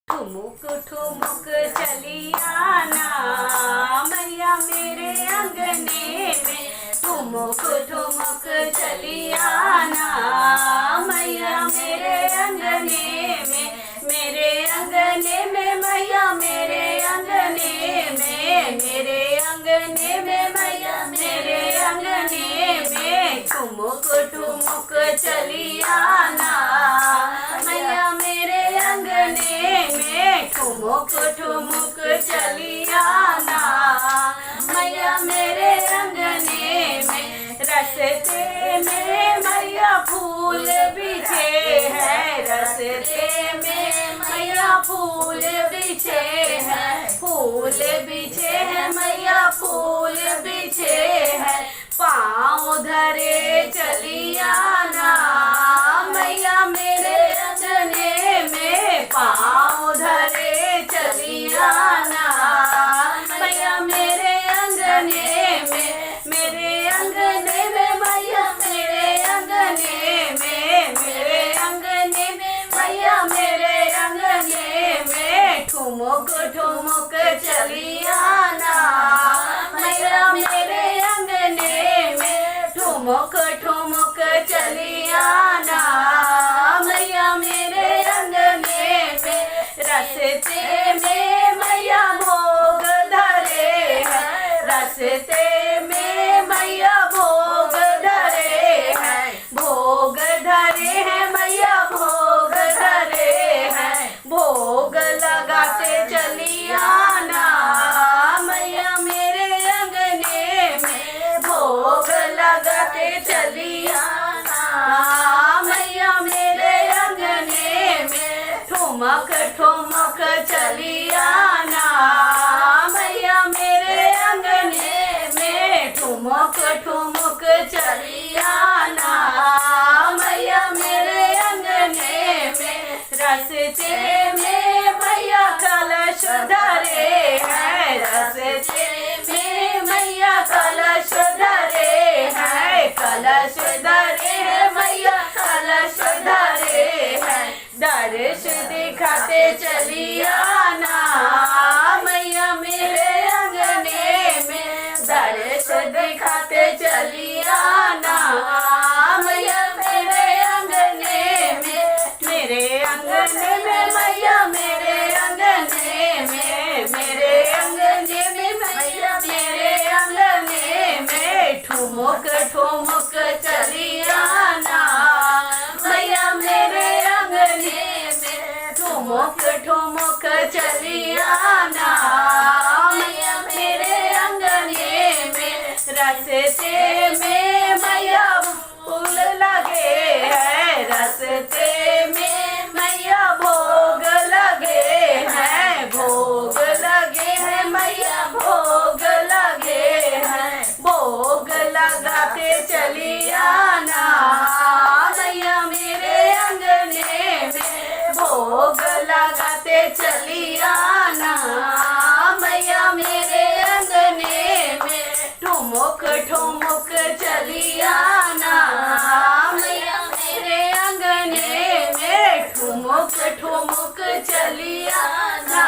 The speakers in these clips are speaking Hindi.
ठुमुक ठुमुक चली आना मैया मेरे अंगने में। ठुमुक ठुमुक चली आना मैया मेरे अंगने में। मेरे अंगने में मैया मेरे अंगने में। मेरे अंगने में मैया मेरे अंगने में। ठुमुक ठुमुक चली आना मैया मेरे अंगने में। ठुमुक ठुमुक चली आना मैया मेरे अंगने में। रस्ते में मैया फूल बिछे हैं। रस्ते में मैया फूल बिछे हैं। फूल बिछे हैं मैया फूल बिछे हैं। पाँव धरे चली आना मैया मेरे अंगने में। पाँव धरे चली आना मैया मेरे अंगने में। मेरे अंगने में मैया मेरे अंगने में। मेरे अंगने में मैया मेरे अंगने में। ठुमुक ठुमुक चली आना मैया मेरे अंगने में। ठुमुक ठुमुक चली आना मैया मेरे अंगने में। रस्ते में मैया भोग धरे हैं। रस्ते में मैया भोग धरे हैं। भोग धरे हैं मैया भोग धरे हैं। भोग लगाते चली आना मैया मेरे अंगने में। भोग लगाते चली आना मैया मेरे अंगने में। ठुमक ठुमक चली आना मैया मेरे अंगने में। ठुमक ठुमक चली आना मैया मेरे अंगने में। रस्ते में मैया कलश धरे हैं। रस्ते में मैया कलश धरे हैं। कलश धरे हैं मैया कलश धरे हैं। दर्श दिखाते चली आना मैया मेरे अंगने में। दर्श दिखाते चली आना मैया मेरे अंगने में। मेरे अंगने में मैया मेरे अंगने में। मेरे अंगने में मैया मेरे अंगने में। ठुमुक ठुमुक चली आना मैया मेरे अंगने में। ठुमुक ठुमुक चली आना मैया मेरे अंगने में। रस्ते में मैया फूल लगे हैं। रस्ते में मैया भोग लगे हैं। भोग लगे हैं मैया भोग लगे हैं। भोग लगाते चली आना मैया मेरे अंगने में। भोग लगाते चली आना मैया मेरे अंगने में। ठुमुक ठुमुक चली आना मैया मेरे अंगने में। ठुमुक ठुमुक चली आना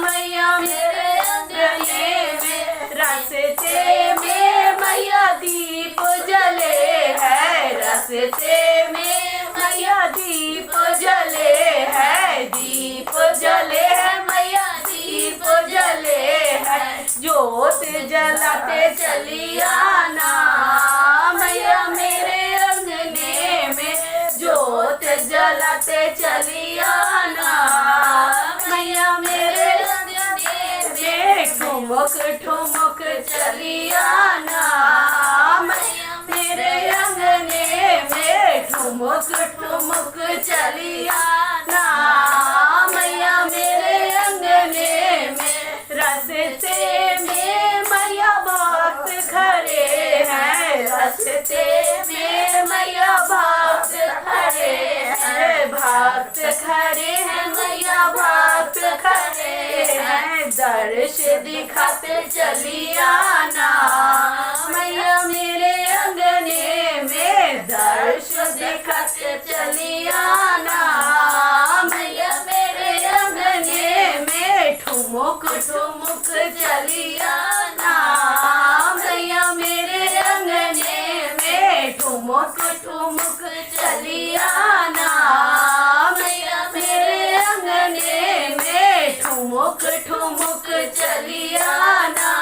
मैया मेरे अंगने में। रस्ते में मैया दीप जले हैं। रस्ते में मैया दीप जले हैं। दीप जले हैं मैया दीप जले हैं। ज्योत जलाते चली आना मैया मेरे अंगने में। ज्योत जलाते चली आना मैया मेरे अंगने में। ठुमुक ठुमुक चली आना मैया मेरे अंगने में। ठुमुक ठुमुक चली आना मैया मेरे अंगने में। रस्ते में मैया भक्त खड़े हैं। रस्ते में मैया भक्त खड़े हैं। भक्त खड़े हैं मैया भक्त खड़े हैं। दर्श दिखाते चली आना मैया मेरे अंगने में। दर्श दिखाते चली आना मैया मेरे अंगने चलियाना मैया मेरे अंगने में ठुमुक ठुमुक चलियाना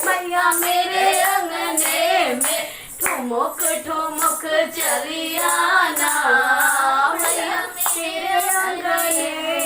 मैया मेरे अंगने में ठुमुक ठुमुक चलियाना मैया मेरे अंगने